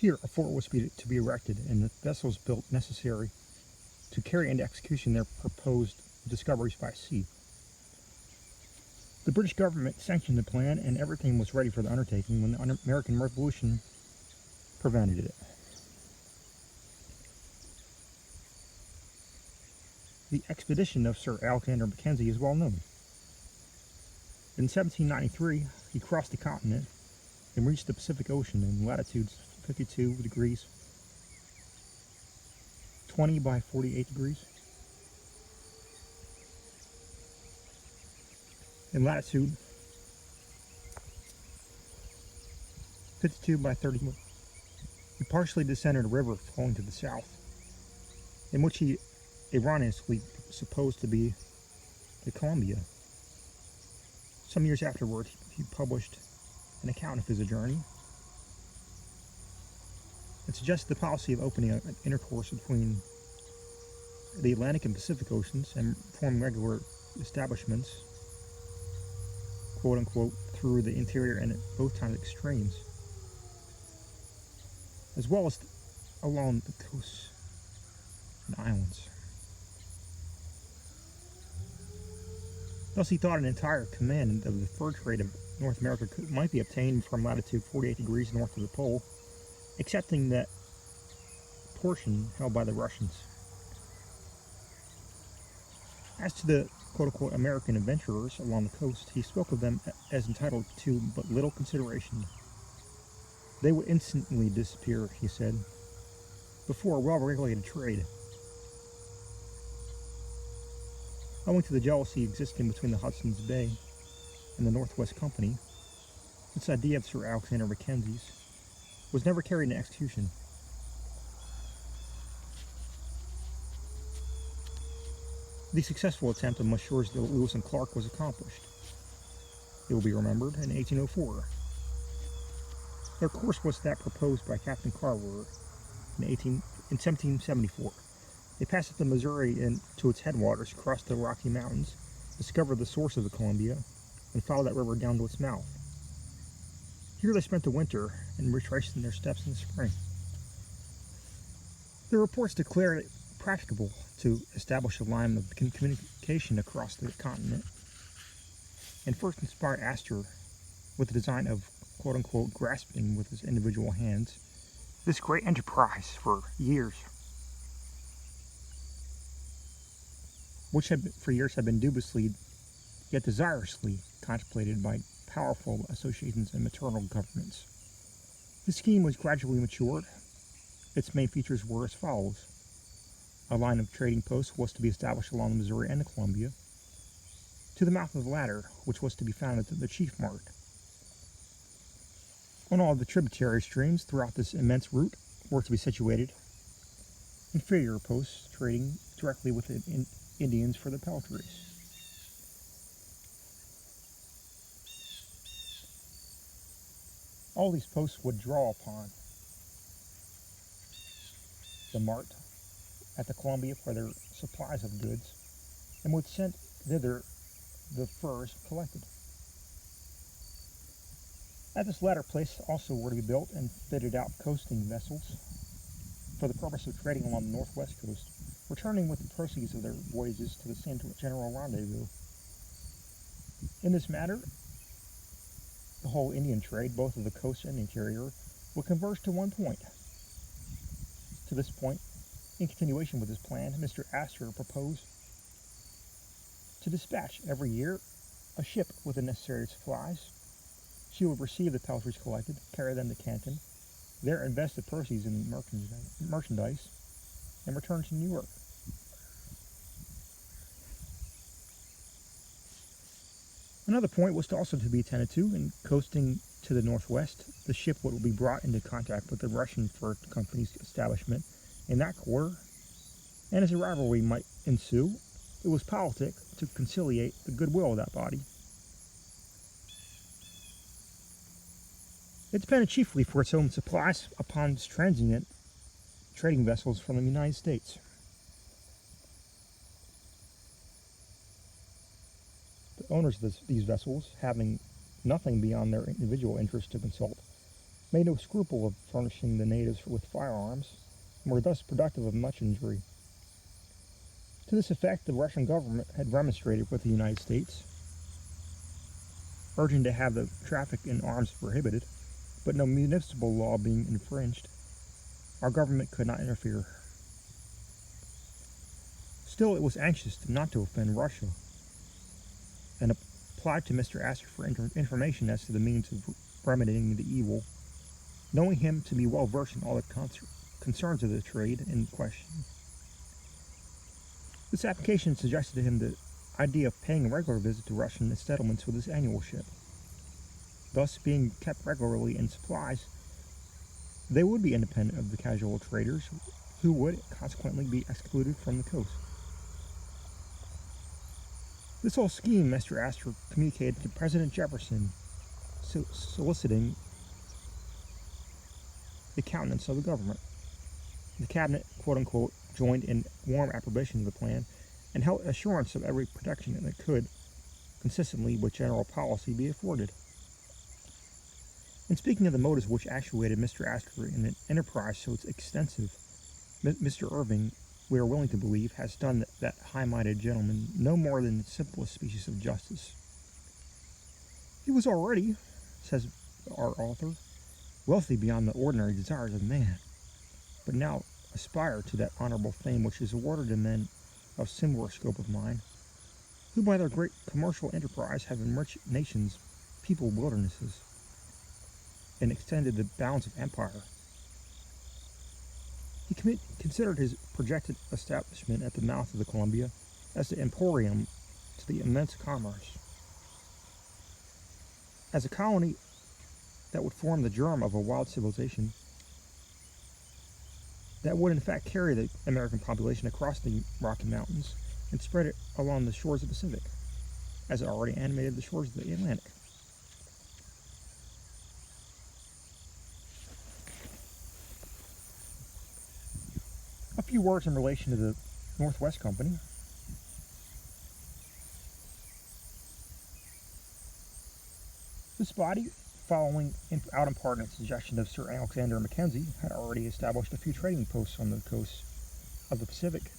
Here, a fort was to be erected, and the vessels built necessary to carry into execution their proposed discoveries by sea. The British government sanctioned the plan, and everything was ready for the undertaking when the American Revolution prevented it. The expedition of Sir Alexander Mackenzie is well known. In 1793, he crossed the continent and reached the Pacific Ocean in latitudes 52 degrees 20 by 48 degrees, in latitude 52 by 31. He partially descended a river flowing to the south, in which he erroneously supposed to be the Columbia. Some years afterward, he published an account of his journey. It suggests the policy of opening an intercourse between the Atlantic and Pacific Oceans and forming regular establishments, quote unquote, through the interior and at both times extremes, as well as along the coasts and islands. Thus, he thought an entire command of the fur trade of North America might be obtained from latitude 48 degrees north of the pole, excepting that portion held by the Russians. As to the quote-unquote American adventurers along the coast, he spoke of them as entitled to but little consideration. They would instantly disappear, he said, before a well-regulated trade. Owing to the jealousy existing between the Hudson's Bay and the Northwest Company, this idea of Sir Alexander Mackenzie's was never carried into execution. The successful attempt of Messrs. Lewis and Clark was accomplished, it will be remembered, in 1804. Their course was that proposed by Captain Carver in 1774. They passed up the Missouri to its headwaters, crossed the Rocky Mountains, discovered the source of the Columbia, and followed that river down to its mouth. Here they spent the winter and retraced their steps in the spring. The reports declared it practicable to establish a line of communication across the continent, and first inspired Astor with the design of, quote-unquote, grasping with his individual hands this great enterprise for years, which for years had been dubiously yet desirously contemplated by powerful associations and maternal governments. The scheme was gradually matured. Its main features were as follows. A line of trading posts was to be established along the Missouri and the Columbia, to the mouth of the latter, which was to be found at the chief mart. On all the tributary streams throughout this immense route were to be situated inferior posts trading directly with Indians for the peltries. All these posts would draw upon the mart at the Columbia for their supplies of goods, and would send thither the furs collected. At this latter place also were to be built and fitted out coasting vessels for the purpose of trading along the northwest coast, returning with the proceeds of their voyages to the same general rendezvous. In this matter, the whole Indian trade, both of the coast and the interior, would converge to one point. To this point, in continuation with his plan, Mr. Astor proposed to dispatch every year a ship with the necessary supplies. She would receive the peltries collected, carry them to Canton, there invest the proceeds in merchandise, and return to New York. Another point was also to be attended to. In coasting to the northwest, the ship would be brought into contact with the Russian Fur Company's establishment in that quarter, and as a rivalry might ensue, it was politic to conciliate the goodwill of that body. It depended chiefly for its own supplies upon its transient trading vessels from the United States. The owners of these vessels, having nothing beyond their individual interest to consult, made no scruple of furnishing the natives with firearms, and were thus productive of much injury. To this effect, the Russian government had remonstrated with the United States, urging to have the traffic in arms prohibited, but no municipal law being infringed, our government could not interfere. Still, it was anxious not to offend Russia, and applied to Mr. Astor for information as to the means of remedying the evil, knowing him to be well versed in all the concerns of the trade in question. This application suggested to him the idea of paying a regular visit to Russian settlements with his annual ship. Thus, being kept regularly in supplies, they would be independent of the casual traders, who would consequently be excluded from the coast. This whole scheme Mr. Astor communicated to President Jefferson, soliciting the countenance of the government. The cabinet, quote-unquote, joined in warm approbation of the plan and held assurance of every protection that could, consistently with general policy, be afforded. In speaking of the motives which actuated Mr. Astor in an enterprise so extensive, Mr. Irving, we are willing to believe, has done that high-minded gentleman no more than the simplest species of justice. He was already, says our author, wealthy beyond the ordinary desires of man, but now aspire to that honorable fame which is awarded to men of similar scope of mind, who by their great commercial enterprise have enriched nations, peopled wildernesses, and extended the bounds of empire. He considered his projected establishment at the mouth of the Columbia as the emporium to the immense commerce. As a colony that would form the germ of a wild civilization that would in fact carry the American population across the Rocky Mountains and spread it along the shores of the Pacific, as it already animated the shores of the Atlantic. A few words in relation to the Northwest Company. This body, following out in part in its suggestion of Sir Alexander Mackenzie, had already established a few trading posts on the coast of the Pacific.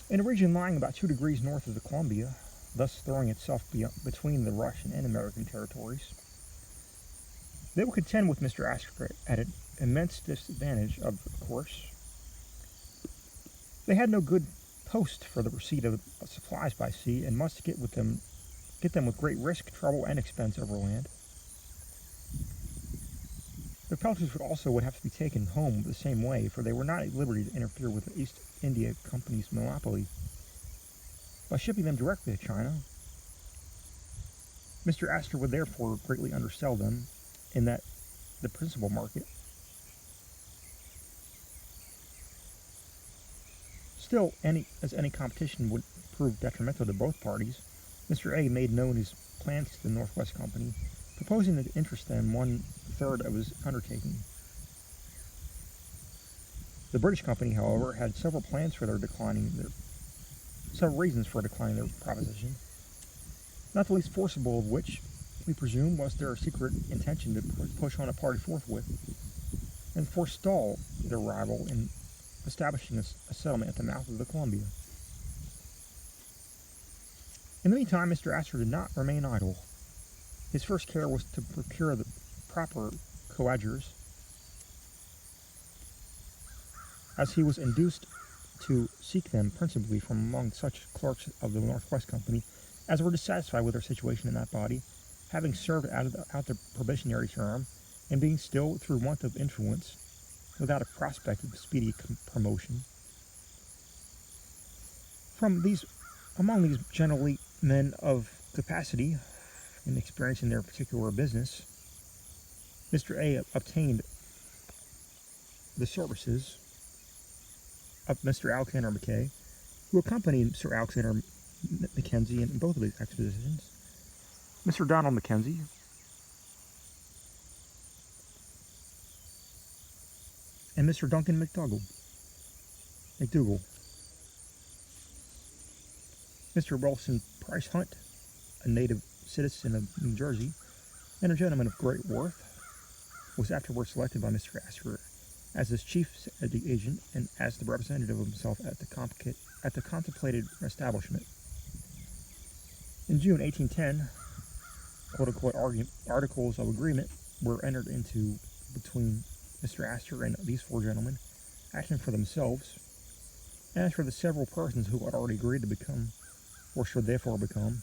In a region lying about 2 degrees north of the Columbia, thus throwing itself between the Russian and American territories, they would contend with Mr. Astor at an immense disadvantage, of course. They had no good post for the receipt of supplies by sea, and must get them with great risk, trouble, and expense overland. Their peltries would have to be taken home the same way, for they were not at liberty to interfere with the East India Company's monopoly by shipping them directly to China. Mr. Astor would therefore greatly undersell them in the principal market. Still, as any competition would prove detrimental to both parties, Mr. A made known his plans to the Northwest Company, proposing to interest them 1/3 of his undertaking. The British Company, however, had several reasons for declining their proposition, not the least forcible of which, we presume, was their secret intention to push on a party forthwith and forestall their rival in establishing a settlement at the mouth of the Columbia. In the meantime, Mr. Astor did not remain idle. His first care was to procure the proper coadjutors, as he was induced to seek them principally from among such clerks of the Northwest Company as were dissatisfied with their situation in that body, having served out the probationary term, and being still, through want of influence, without a prospect of speedy promotion. Among these generally men of capacity and experience in their particular business, Mr. A obtained the services of Mr. Alexander Mackay, who accompanied Sir Alexander Mackenzie in both of his expeditions, Mr. Donald Mackenzie, and Mr. Duncan McDougall, Mr. Wilson Price Hunt, a native citizen of New Jersey, and a gentleman of great worth, was afterwards selected by Mr. Astor as his chief agent and as the representative of himself at the contemplated establishment. In June 1810, quote-unquote articles of agreement were entered into between Mr. Astor and these four gentlemen, acting for themselves, and as for the several persons who had already agreed to become, or should therefore become,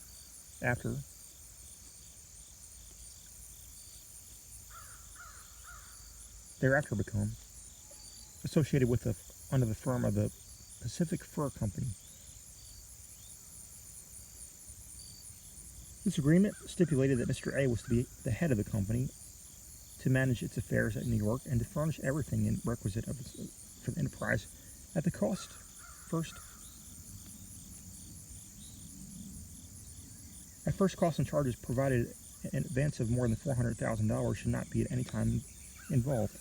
thereafter become, associated with under the firm of the Pacific Fur Company. This agreement stipulated that Mr. A was to be the head of the company, to manage its affairs at New York, and to furnish everything requisite for the enterprise at the cost. First, at first, costs and charges provided an advance of more than $400,000 should not be at any time involved.